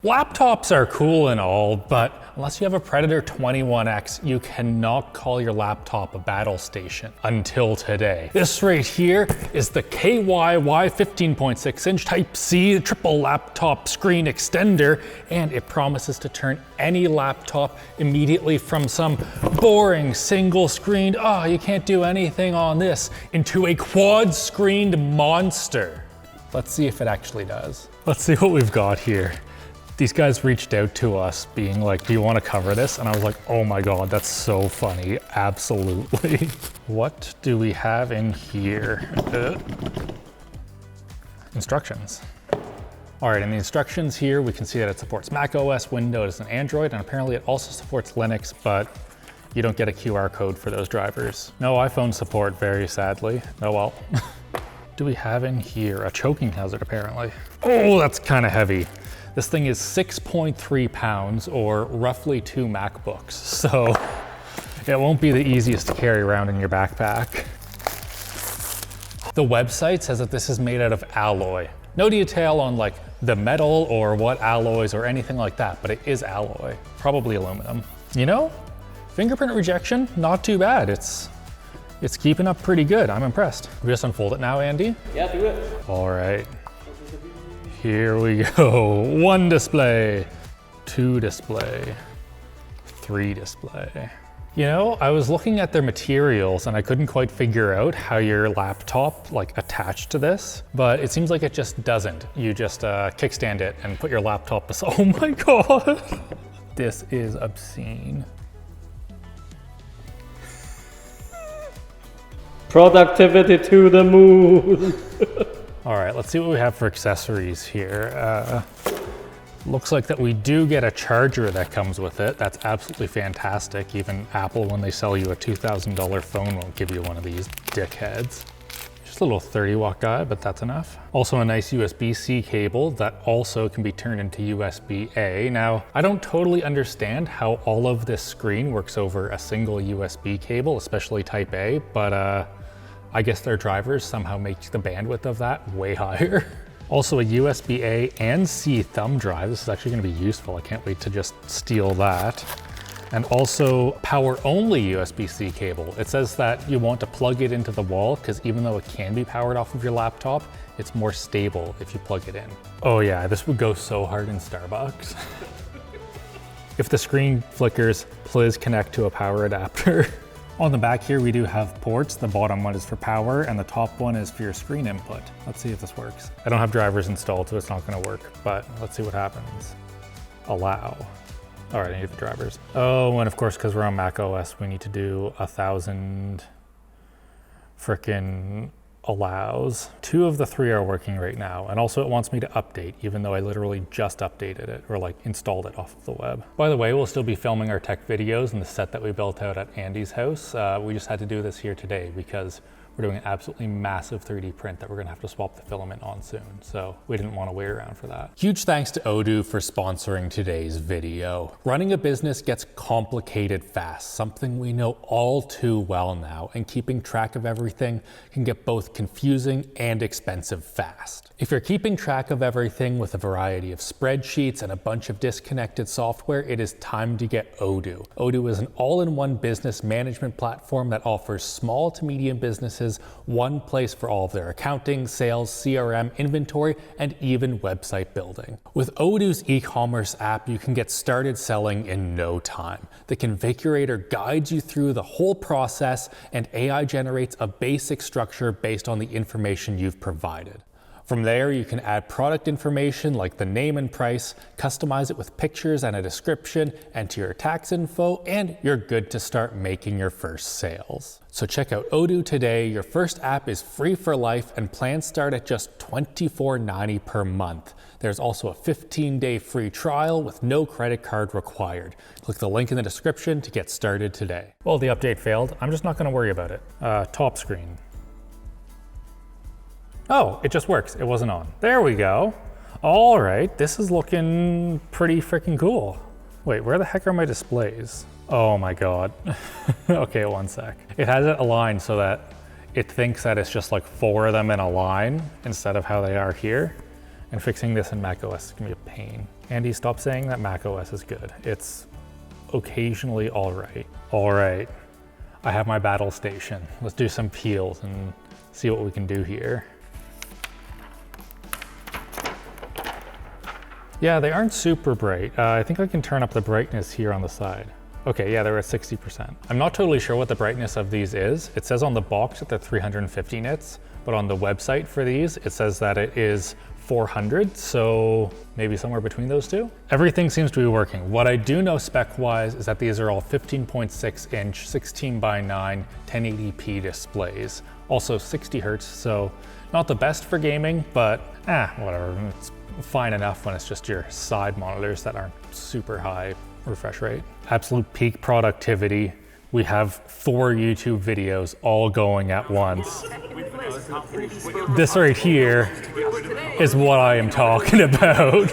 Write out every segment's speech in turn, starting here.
Laptops are cool and all, but unless you have a Predator 21X, you cannot call your laptop a Battlestation until today. This right here is the KYY 15.6 inch Type-C triple laptop screen extender, and it promises to turn any laptop immediately from some boring single screened, oh, you can't do anything on this, into a quad screened monster. Let's see if it actually does. Let's see what we've got here. These guys reached out to us being like, do you want to cover this? And I was like, oh my God, that's so funny. Absolutely. What do we have in here? Instructions. All right, in the instructions here, we can see that it supports macOS, Windows, and Android, and apparently it also supports Linux, but you don't get a QR code for those drivers. No iPhone support, very sadly. Oh well. Do we have in here? A choking hazard, apparently. Oh, that's kind of heavy. This thing is 6.3 pounds, or roughly 2 MacBooks, so it won't be the easiest to carry around in your backpack. The website says that this is made out of alloy. No detail on like the metal or what alloys or anything like that, but it is alloy, probably aluminum. You know, fingerprint rejection, not too bad. It's keeping up pretty good. I'm impressed. We just unfold it now, Andy? Yeah, do it. All right. Here we go. 1 display, 2 display, 3 display. You know, I was looking at their materials and I couldn't quite figure out how your laptop like attached to this, but it seems like it just doesn't. You just kickstand it and put your laptop beside. Oh my God. This is obscene. Productivity to the moon. All right, let's see what we have for accessories here. Looks like that we do get a charger that comes with it. That's absolutely fantastic. Even Apple, when they sell you a $2,000 phone, won't give you one of these dickheads. Just a little 30-watt guy, but that's enough. Also a nice USB-C cable that also can be turned into USB-A. Now, I don't totally understand how all of this screen works over a single USB cable, especially Type A, but I guess their drivers somehow make the bandwidth of that way higher. Also a USB-A and C thumb drive. This is actually gonna be useful. I can't wait to just steal that. And also power-only USB-C cable. It says that you want to plug it into the wall because even though it can be powered off of your laptop, it's more stable if you plug it in. Oh yeah, this would go so hard in Starbucks. If the screen flickers, please connect to a power adapter. On the back here, we do have ports. The bottom one is for power and the top one is for your screen input. Let's see if this works. I don't have drivers installed, so it's not gonna work, but let's see what happens. Allow. All right, I need the drivers. Oh, and of course, because we're on macOS, we need to do 1,000 frickin' allows. 2 of the 3 are working right now. And also it wants me to update, even though I literally just updated it or like installed it off of the web. By the way, we'll still be filming our tech videos in the set that we built out at Andy's house. We just had to do this here today because we're doing an absolutely massive 3D print that we're gonna have to swap the filament on soon. So we didn't wanna wait around for that. Huge thanks to Odoo for sponsoring today's video. Running a business gets complicated fast, something we know all too well now, and keeping track of everything can get both confusing and expensive fast. If you're keeping track of everything with a variety of spreadsheets and a bunch of disconnected software, it is time to get Odoo. Odoo is an all-in-one business management platform that offers small to medium businesses one place for all of their accounting, sales, CRM, inventory, and even website building. With Odoo's e-commerce app, you can get started selling in no time. The configurator guides you through the whole process, and AI generates a basic structure based on the information you've provided. From there, you can add product information like the name and price, customize it with pictures and a description, enter your tax info, and you're good to start making your first sales. So check out Odoo today. Your first app is free for life and plans start at just $24.90 per month. There's also a 15-day free trial with no credit card required. Click the link in the description to get started today. Well, the update failed. I'm just not gonna worry about it. Top screen. Oh, it just works. It wasn't on. There we go. All right, this is looking pretty freaking cool. Wait, where the heck are my displays? Oh my God. Okay, 1 sec. It has it aligned so that it thinks that it's just like 4 of them in a line instead of how they are here. And fixing this in macOS is gonna be a pain. Andy, stop saying that macOS is good. It's occasionally all right. All right, I have my Battlestation. Let's do some peels and see what we can do here. Yeah, they aren't super bright. I think I can turn up the brightness here on the side. Okay, yeah, they're at 60%. I'm not totally sure what the brightness of these is. It says on the box that they're 350 nits, but on the website for these, it says that it is 400, so maybe somewhere between those two. Everything seems to be working. What I do know spec-wise is that these are all 15.6 inch, 16 by 9, 1080p displays. Also 60 hertz, so not the best for gaming, but whatever. It's fine enough when it's just your side monitors that aren't super high refresh rate. Absolute peak productivity. We have 4 YouTube videos all going at once. This right here is what I am talking about.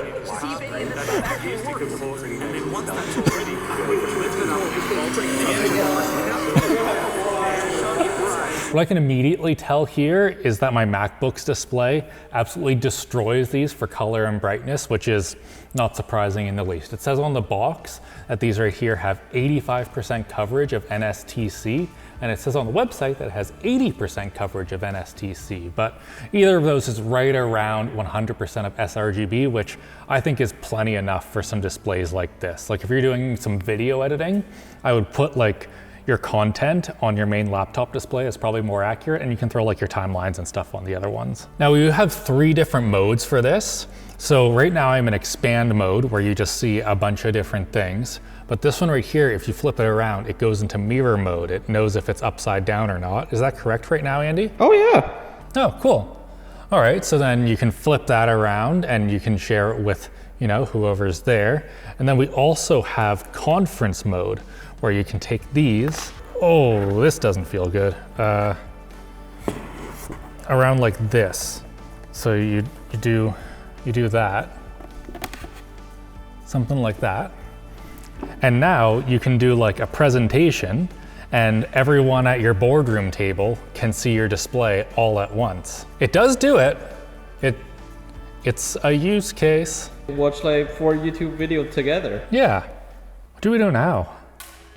What I can immediately tell here is that my MacBook's display absolutely destroys these for color and brightness, which is not surprising in the least. It says on the box that these right here have 85% coverage of NSTC, and it says on the website that it has 80% coverage of NSTC, but either of those is right around 100% of sRGB, which I think is plenty enough for some displays like this. Like if you're doing some video editing, I would put like your content on your main laptop display is probably more accurate, and you can throw like your timelines and stuff on the other ones. Now we have 3 different modes for this. So right now I'm in expand mode where you just see a bunch of different things. But this one right here, if you flip it around, it goes into mirror mode. It knows if it's upside down or not. Is that correct right now, Andy? Oh yeah. Oh, cool. All right, so then you can flip that around and you can share it with, you know, whoever's there. And then we also have conference mode where you can take these. Oh, this doesn't feel good. Around like this. So you do that, something like that. And now you can do like a presentation and everyone at your boardroom table can see your display all at once. It does do it. It's a use case. Watch like 4 YouTube videos together. Yeah. What do we do now?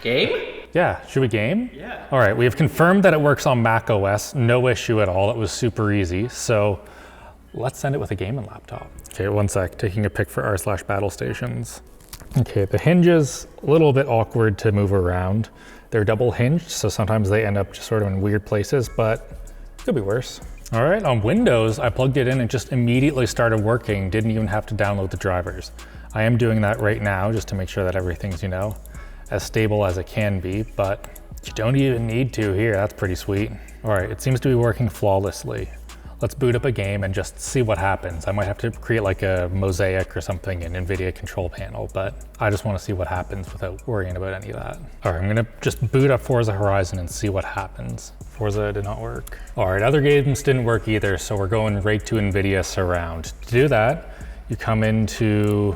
Game? Yeah, should we game? Yeah. All right, we have confirmed that it works on macOS, no issue at all. It was super easy. So let's send it with a gaming laptop. Okay, one sec, taking a pic for r/Battlestations. Okay, the hinge is a little bit awkward to move around. They're double hinged, so sometimes they end up just sort of in weird places, but it could be worse. All right, on Windows, I plugged it in and just immediately started working, didn't even have to download the drivers. I am doing that right now just to make sure that everything's, you know, as stable as it can be, but you don't even need to here. That's pretty sweet. All right, it seems to be working flawlessly. Let's boot up a game and just see what happens. I might have to create like a mosaic or something in NVIDIA control panel, but I just want to see what happens without worrying about any of that. All right, I'm gonna just boot up Forza Horizon and see what happens. Forza did not work. All right, other games didn't work either, so we're going right to NVIDIA Surround. To do that, you come into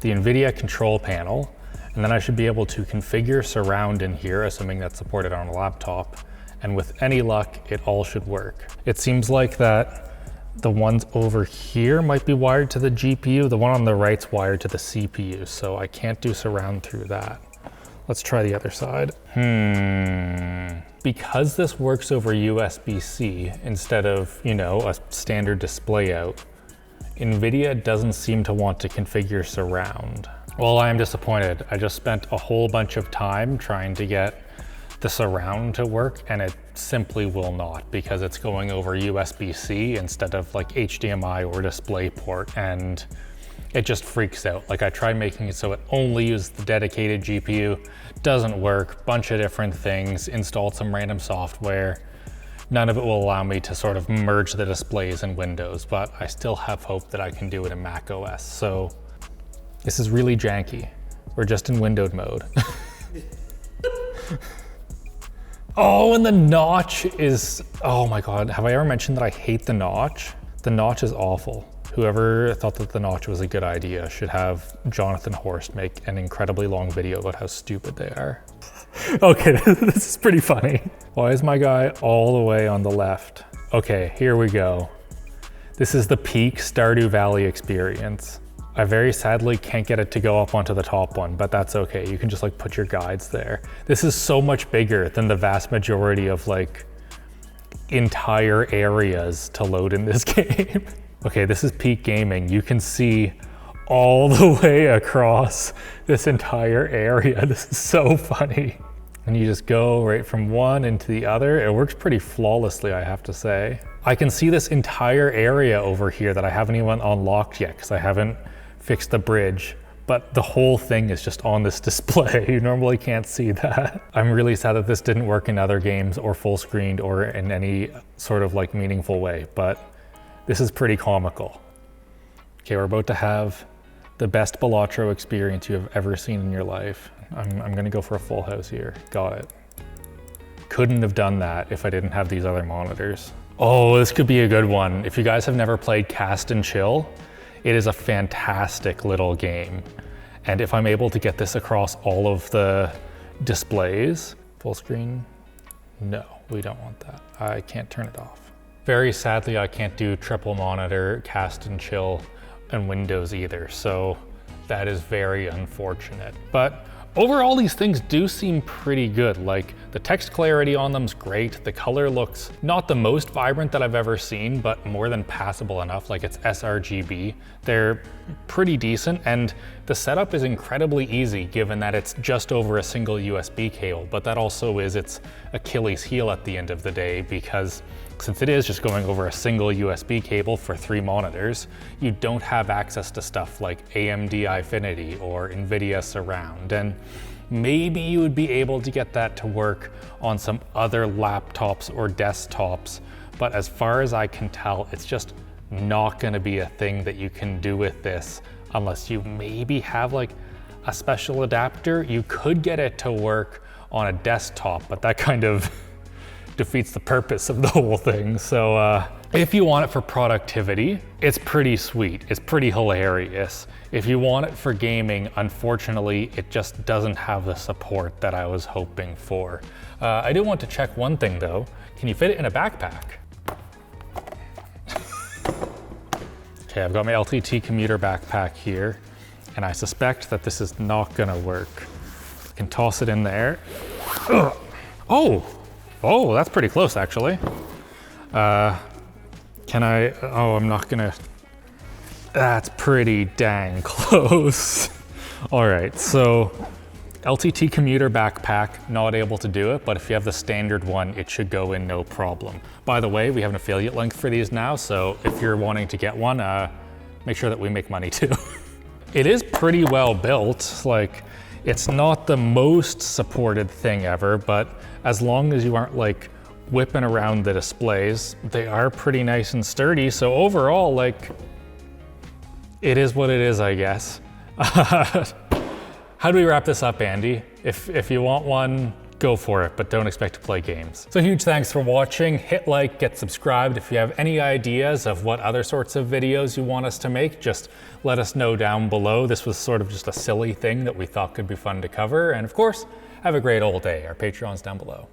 the NVIDIA control panel, and then I should be able to configure Surround in here, assuming that's supported on a laptop. And with any luck, it all should work. It seems like that the ones over here might be wired to the GPU. The one on the right's wired to the CPU, so I can't do Surround through that. Let's try the other side. Because this works over USB-C instead of, you know, a standard display out, NVIDIA doesn't seem to want to configure Surround. Well, I am disappointed. I just spent a whole bunch of time trying to get the Surround to work, and it simply will not because it's going over USB-C instead of like HDMI or DisplayPort, and it just freaks out. Like I tried making it so it only used the dedicated GPU, doesn't work, bunch of different things, installed some random software. None of it will allow me to sort of merge the displays in Windows, but I still have hope that I can do it in macOS. So this is really janky. We're just in windowed mode. Oh, and the notch is, oh my God. Have I ever mentioned that I hate the notch? The notch is awful. Whoever thought that the notch was a good idea should have Jonathan Horst make an incredibly long video about how stupid they are. Okay, this is pretty funny. Why is my guy all the way on the left? Okay, here we go. This is the peak Stardew Valley experience. I very sadly can't get it to go up onto the top one, but that's okay. You can just like put your guides there. This is so much bigger than the vast majority of like entire areas to load in this game. Okay, this is peak gaming. You can see all the way across this entire area. This is so funny. And you just go right from one into the other. It works pretty flawlessly, I have to say. I can see this entire area over here that I haven't even unlocked yet because I haven't fixed the bridge, but the whole thing is just on this display. You normally can't see that. I'm really sad that this didn't work in other games or full screened or in any sort of like meaningful way, but this is pretty comical. Okay, we're about to have the best Balatro experience you have ever seen in your life. I'm gonna go for a full house here. Got it. Couldn't have done that if I didn't have these other monitors. Oh, this could be a good one. If you guys have never played Cast and Chill, it is a fantastic little game. And if I'm able to get this across all of the displays, full screen, no, we don't want that. I can't turn it off. Very sadly, I can't do triple monitor, Cast and Chill, and Windows either. So that is very unfortunate. But overall, these things do seem pretty good. Like the text clarity on them's great. The color looks not the most vibrant that I've ever seen, but more than passable enough. Like it's sRGB. They're pretty decent, and the setup is incredibly easy given that it's just over a single USB cable, but that also is its Achilles heel at the end of the day, because since it is just going over a single USB cable for 3 monitors, you don't have access to stuff like AMD Infinity or NVIDIA Surround. And maybe you would be able to get that to work on some other laptops or desktops, but as far as I can tell, it's just not gonna be a thing that you can do with this unless you maybe have like a special adapter. You could get it to work on a desktop, but that kind of defeats the purpose of the whole thing. So if you want it for productivity, it's pretty sweet. It's pretty hilarious. If you want it for gaming, unfortunately, it just doesn't have the support that I was hoping for. I do want to check one thing though. Can you fit it in a backpack? Okay, I've got my LTT commuter backpack here, and I suspect that this is not gonna work. I can toss it in there. Ugh. Oh, that's pretty close actually. Can I, oh, I'm not gonna, that's pretty dang close. All right, so LTT commuter backpack, not able to do it, but if you have the standard one, it should go in no problem. By the way, we have an affiliate link for these now, so if you're wanting to get one, make sure that we make money too. It is pretty well built. Like, it's not the most supported thing ever, but as long as you aren't like whipping around the displays, they are pretty nice and sturdy. So overall, like, it is what it is, I guess. How do we wrap this up, Andy? If you want one, go for it, but don't expect to play games. So huge thanks for watching. Hit like, get subscribed. If you have any ideas of what other sorts of videos you want us to make, just let us know down below. This was sort of just a silly thing that we thought could be fun to cover. And of course, have a great old day. Our Patreon's down below.